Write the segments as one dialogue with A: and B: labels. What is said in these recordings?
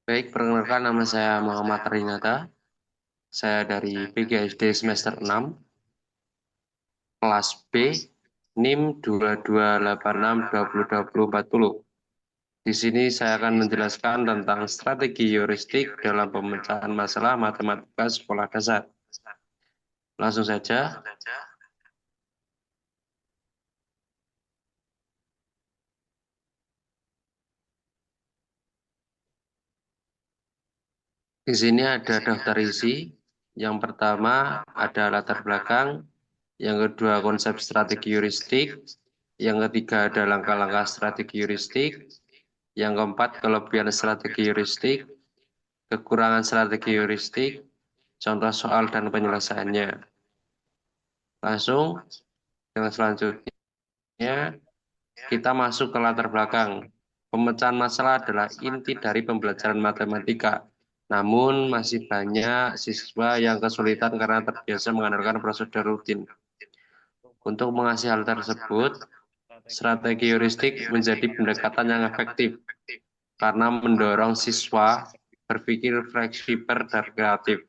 A: Baik, perkenalkan nama saya Muhammad Rinata. Saya dari PGSD semester 6, kelas B, NIM 2286202040. Di sini saya akan menjelaskan tentang strategi heuristik dalam pemecahan masalah matematika sekolah dasar. Langsung saja. Di sini ada daftar isi. Yang pertama ada latar belakang, yang kedua konsep strategi heuristik, yang ketiga ada langkah-langkah strategi heuristik, yang keempat kelebihan strategi heuristik, kekurangan strategi heuristik, contoh soal dan penyelesaiannya. Langsung yang selanjutnya kita masuk ke latar belakang. Pemecahan masalah adalah inti dari pembelajaran matematika. Namun masih banyak siswa yang kesulitan karena terbiasa mengandalkan prosedur rutin. Untuk mengatasi hal tersebut, strategi heuristik menjadi pendekatan yang efektif karena mendorong siswa berpikir fleksibel dan kreatif.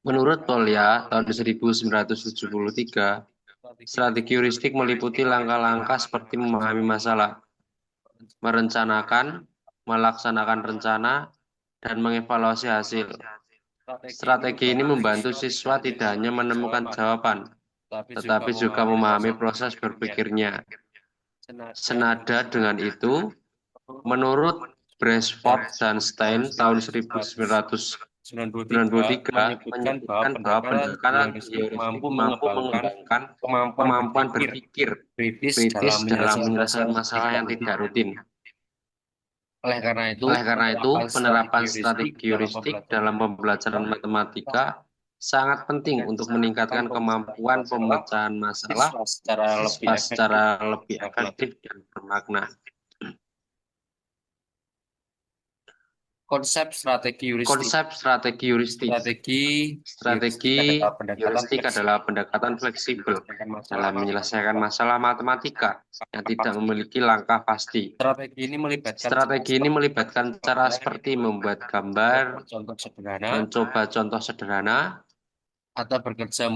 A: Menurut Polya tahun 1973, strategi heuristik meliputi langkah-langkah seperti memahami masalah, merencanakan, melaksanakan rencana, dan mengevaluasi hasil. Strategi ini membantu siswa tidak hanya menemukan jawaban, tetapi juga memahami proses berpikirnya. Senada dengan itu, menurut Beresford dan Stein tahun 1993 menyebutkan bahwa pendekatan heuristik mampu mengembangkan kemampuan berpikir kritis dalam menyelesaikan masalah yang tidak rutin. Oleh karena itu, penerapan strategi heuristik dalam pembelajaran matematika sangat penting untuk meningkatkan kemampuan pemecahan masalah siswa secara lebih efektif dan bermakna.
B: Konsep strategi heuristik.
A: Konsep strategi heuristik. Strategi heuristik adalah pendekatan fleksibel dalam menyelesaikan masalah matematika yang tidak memiliki langkah pasti. Strategi ini melibatkan cara seperti membuat gambar, mencoba contoh sederhana,
B: atau bekerja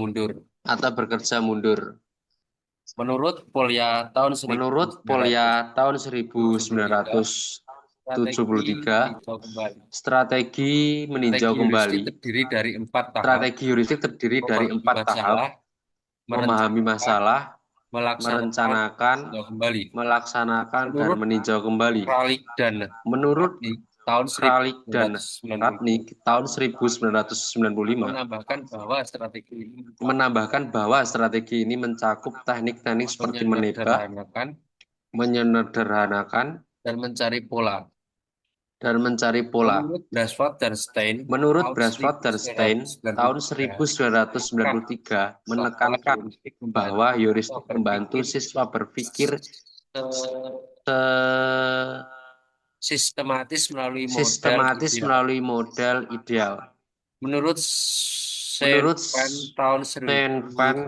B: mundur. Menurut Polya tahun
A: tahun 1973, strategi meninjau kembali. Strategi heuristik terdiri dari 4 tahap: memahami masalah, merencanakan, melaksanakan, dan meninjau kembali. Menurut Kralik dan Ratnik tahun 1995 menambahkan bahwa strategi ini mencakup teknik-teknik seperti menebak, menyederhanakan,
B: dan mencari pola.
A: Menurut Beresford dan Stein tahun 1993 menekankan bahwa heuristik membantu siswa berpikir
B: sistematis
A: sistematis melalui model ideal.
B: Menurut
A: Menurut
B: tahun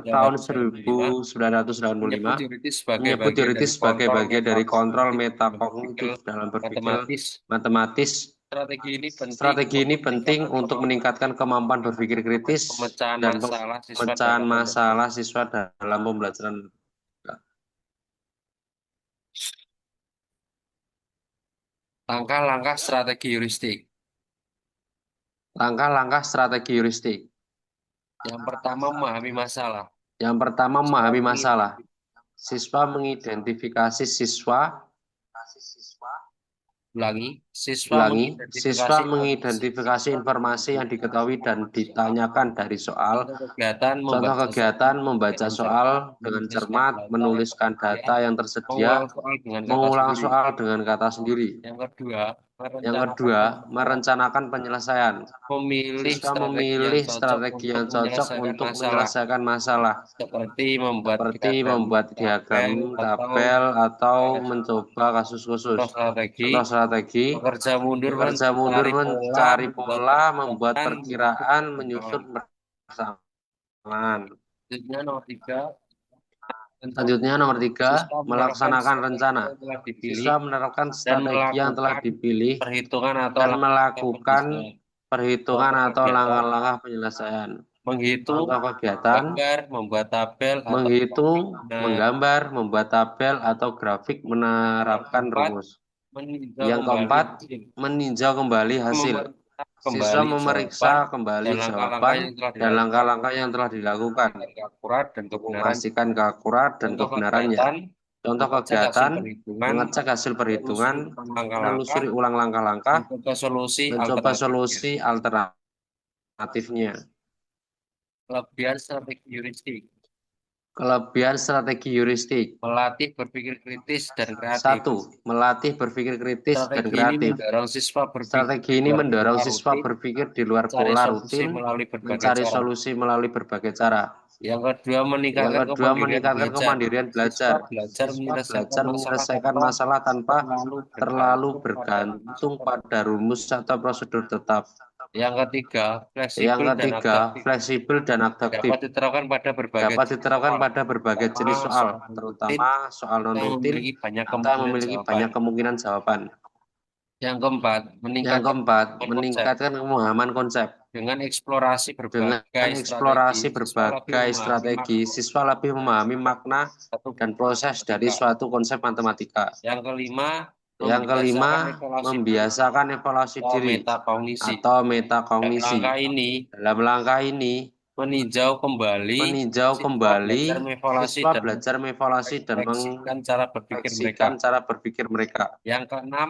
A: tahun 1985 menyebut teoritis sebagai bagian dari kontrol metakognitif dalam berpikir matematis. Strategi ini penting untuk meningkatkan kemampuan berpikir kritis dan pemecahan masalah siswa dalam pembelajaran.
B: Langkah-langkah strategi heuristik.
A: Langkah-langkah strategi heuristik.
B: Yang pertama, memahami masalah.
A: Siswa mengidentifikasi Siswa mengidentifikasi informasi yang diketahui dan ditanyakan dari soal. Contoh kegiatan membaca soal dengan cermat, menuliskan data yang tersedia, mengulang soal dengan kata sendiri. Yang kedua, merencanakan penyelesaian. Siswa memilih strategi yang cocok untuk menyelesaikan masalah, seperti membuat diagram, tabel, atau mencoba kasus khusus. Contoh strategi, bekerja mundur, mencari pola, membuat perkiraan, menyusun persamaan. Selanjutnya nomor 3,
B: Siswa menerapkan
A: melaksanakan
B: strategi
A: rencana.
B: yang telah dipilih
A: Siswa menerapkan
B: dan
A: strategi yang telah
B: melakukan
A: dipilih
B: perhitungan atau
A: dan
B: langkah
A: melakukan
B: penyelesaian.
A: perhitungan
B: Contoh
A: atau
B: kegiatan,
A: langkah-langkah penyelesaian.
B: menghitung,
A: Contoh kegiatan,
B: menggambar, membuat tabel atau
A: menghitung,
B: grafik. Nah,
A: menggambar, membuat tabel atau grafik,
B: yang
A: menerapkan
B: keempat,
A: rumus.
B: meninjau
A: Yang
B: kembali
A: keempat,
B: hasil.
A: meninjau kembali hasil.
B: Memeriksa
A: Siswa
B: kembali
A: memeriksa
B: jawaban
A: kembali
B: dan langkah-langkah
A: jawaban
B: yang telah
A: dan
B: dilakukan
A: langkah-langkah yang telah dilakukan
B: agar akurat dan
A: untuk
B: kebenaran.
A: memastikan keakurat dan
B: Contoh
A: kebenarannya.
B: kegiatan,
A: Contoh
B: mengecek hasil
A: kegiatan,
B: perhitungan,
A: mengecek hasil perhitungan,
B: menelusuri ulang langkah-langkah,
A: menelusuri ulang langkah-langkah,
B: mencoba solusi
A: mencoba
B: alternatifnya.
A: solusi alternatifnya.
B: Kelebihan strategi heuristik,
A: Kelebihan strategi heuristik.
B: melatih berpikir kritis dan kreatif.
A: 1. Melatih berpikir kritis dan
B: Strategi ini
A: kreatif.
B: mendorong siswa berpikir
A: Strategi
B: di
A: ini
B: luar
A: mendorong
B: pola
A: siswa
B: rutin,
A: berpikir di luar
B: mencari
A: pola
B: solusi
A: rutin,
B: melalui berbagai
A: mencari
B: cara.
A: solusi melalui berbagai cara.
B: Yang kedua,
A: Yang
B: meningkatkan
A: kedua,
B: kemandirian
A: meningkatkan
B: belajar.
A: kemandirian
B: Siswa
A: belajar.
B: belajar
A: Siswa
B: menyelesaikan
A: belajar
B: masalah
A: menyelesaikan
B: tanpa
A: masalah tanpa
B: terlalu
A: terlalu
B: bergantung pada rumus
A: bergantung
B: atau
A: pada rumus atau prosedur tetap.
B: yang ketiga,
A: Yang
B: fleksibel dan
A: ketiga,
B: adaptif.
A: fleksibel dan adaptif.
B: Dapat diterapkan pada berbagai
A: Dapat
B: jenis
A: diterapkan
B: soal,
A: pada berbagai
B: terutama
A: jenis soal,
B: soal rutin
A: terutama soal
B: atau yang
A: non-rutin
B: memiliki banyak
A: atau yang
B: kemungkinan
A: memiliki
B: jawaban.
A: banyak kemungkinan jawaban.
B: Yang keempat,
A: Yang
B: meningkatkan
A: keempat,
B: pemahaman konsep.
A: meningkatkan pemahaman konsep.
B: Dengan eksplorasi
A: Dengan
B: berbagai strategi,
A: eksplorasi
B: siswa lebih
A: berbagai
B: memahami
A: strategi,
B: makna
A: siswa lebih memahami makna
B: satu
A: dan
B: konsep
A: proses dari
B: matematika.
A: suatu konsep matematika.
B: Yang kelima,
A: Yang kelima,
B: membiasakan evaluasi diri
A: membiasakan evaluasi
B: atau
A: diri
B: metakognisi.
A: atau
B: Dalam
A: metakognisi.
B: langkah ini,
A: Dalam langkah ini,
B: meninjau kembali,
A: meninjau
B: siswa
A: kembali,
B: belajar mengevaluasi
A: siswa
B: dan
A: belajar mengevaluasi dan
B: merefleksikan cara berpikir mereka.
A: mengekspresikan cara berpikir mereka.
B: Yang keenam,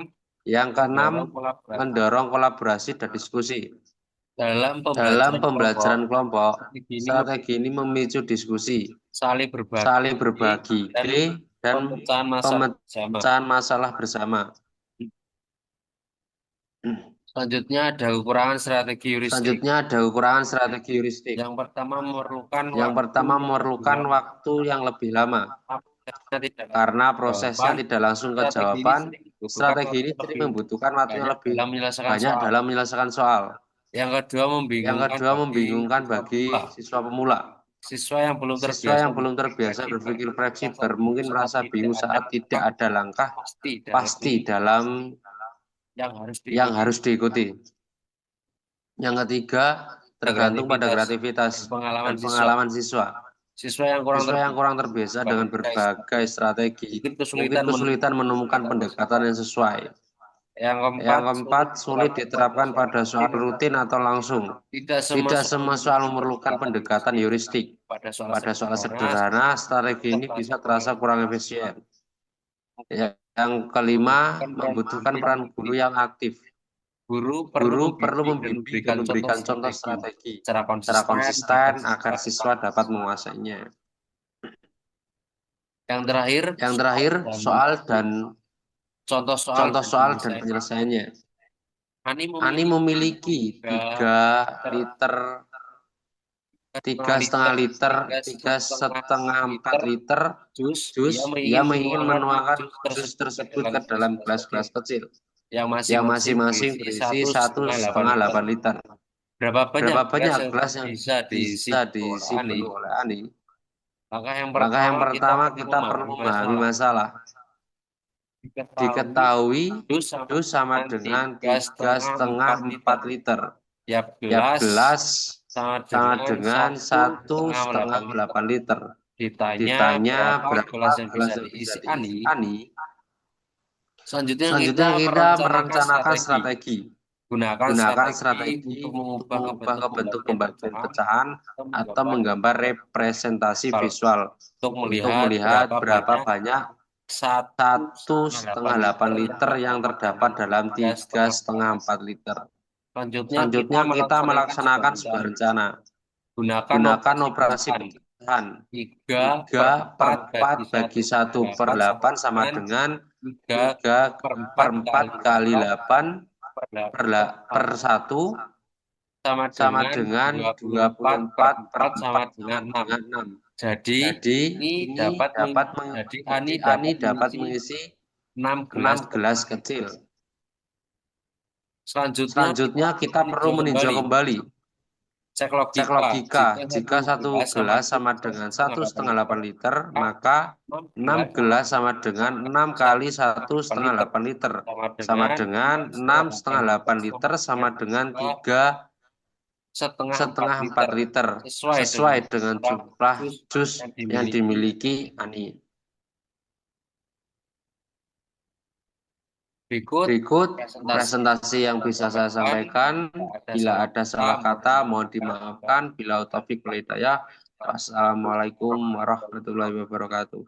A: Yang keenam,
B: mendorong kolaborasi.
A: mendorong kolaborasi dan diskusi.
B: Dalam
A: Dalam
B: pembelajaran kelompok,
A: pembelajaran kelompok,
B: ini
A: strategi ini memicu diskusi,
B: saling berbagi
A: saling berbagi
B: dan
A: ide, dan
B: pemecahan masalah bersama.
A: pemecahan masalah bersama.
B: Selanjutnya ada kekurangan strategi heuristik.
A: Selanjutnya ada kekurangan strategi heuristik.
B: Yang pertama memerlukan
A: Yang
B: waktu
A: pertama
B: yang lebih
A: memerlukan
B: lama.
A: waktu yang lebih lama
B: Prosesnya tidak
A: karena
B: langsung
A: prosesnya
B: jawaban.
A: tidak langsung ke
B: Strategi ini
A: jawaban.
B: sering membutuhkan
A: Strategi
B: waktu
A: ini sering
B: lebih
A: membutuhkan waktu yang
B: banyak
A: lebih
B: dalam menyelesaikan
A: banyak
B: soal.
A: dalam menyelesaikan soal.
B: Yang kedua
A: Yang
B: membingungkan
A: kedua,
B: bagi
A: membingungkan
B: siswa
A: bagi
B: pemula.
A: siswa pemula.
B: Siswa yang belum
A: Siswa
B: terbiasa
A: yang belum
B: berpikir
A: terbiasa
B: fleksibel,
A: berpikir
B: merasa
A: fleksibel
B: bingung
A: mungkin
B: saat
A: merasa
B: tidak
A: bingung
B: ada
A: saat tidak
B: langkah
A: ada langkah
B: pasti
A: pasti dalam
B: yang harus
A: yang
B: diikuti.
A: harus diikuti. Yang ketiga, tergantung pada kreativitas
B: Dan
A: dan
B: pengalaman siswa.
A: pengalaman siswa.
B: Siswa yang kurang
A: Siswa yang kurang terbiasa dengan
B: terbiasa
A: berbagai strategi
B: mungkin
A: mungkin
B: kesulitan
A: kesulitan menemukan pendekatan yang sesuai.
B: Yang
A: Yang
B: keempat,
A: keempat, sulit diterapkan pada soal rutin atau langsung.
B: tidak semua
A: Tidak
B: soal
A: semua soal
B: memiliki
A: memerlukan pendekatan heuristik.
B: pada soal
A: Pada soal
B: sederhana.
A: sederhana, strategi ini bisa terasa kurang efisien. Yang kelima, membutuhkan peran guru yang aktif.
B: Guru perlu
A: Guru perlu
B: membimbing dan
A: membimbing dan
B: memberikan
A: memberikan contoh
B: strategi
A: strategi
B: secara
A: secara
B: konsisten
A: konsisten agar siswa dapat menguasainya.
B: Yang terakhir,
A: Yang terakhir, soal dan contoh soal dan
B: penyelesaian.
A: penyelesaiannya.
B: Ani
A: Ani memiliki 3 liter, 3,5 liter, 3,5 4 liter
B: jus.
A: jus. Ia ingin menuangkan
B: jus
A: jus
B: tersebut
A: tersebut ke dalam gelas-gelas kecil
B: yang
A: yang
B: masing-masing
A: masing-masing berisi 1,5 liter.
B: Berapa banyak
A: Berapa banyak
B: yang
A: gelas yang
B: bisa diisi
A: bisa
B: oleh
A: diisi
B: Ani?
A: penuh oleh Ani?
B: Langkah yang
A: Pertama,
B: perlu
A: kita perlu memahami
B: masalah.
A: masalah. Diketahui
B: Dus
A: dus sama dengan 3,5 4 liter.
B: Tiap
A: Tiap gelas sama
B: dengan
A: dengan 1,8 liter. Ditanya berapa
B: gelas yang
A: gelas
B: bisa
A: yang bisa
B: diisi
A: diisi
B: Ani.
A: Ani.
B: Selanjutnya
A: Selanjutnya kita merencanakan strategi. Gunakan strategi
B: untuk
A: untuk
B: mengubah
A: mengubah ke bentuk pembagian
B: pecahan
A: pecahan atau menggambar representasi visual
B: untuk
A: untuk
B: melihat
A: melihat berapa banyak
B: satu
A: 1,8 liter yang terdapat dalam 3,5 4 liter.
B: Selanjutnya
A: Selanjutnya kita melaksanakan sebuah rencana. Gunakan operasi pecahan. 3/4 bagi 1/8 sama dengan 3/4 kali 8 per 1 sama dengan 24/4 sama dengan 6.
B: Jadi
A: Ini Ani dapat mengisi 6 gelas kecil.
B: Selanjutnya
A: Selanjutnya kita perlu meninjau kembali
B: Cek
A: Cek
B: logika.
A: logika, jika satu gelas sama dengan 1,8 liter, maka 6 gelas sama dengan 6 kali 1,8 liter, sama dengan 6,8 liter sama dengan 3 setengah 4 liter, sesuai dengan jumlah jus yang dimiliki Ani. Berikut presentasi yang bisa saya sampaikan. Bila ada salah kata, mohon dimaafkan. Bila taufik wal hidayah. Wassalamualaikum warahmatullahi wabarakatuh.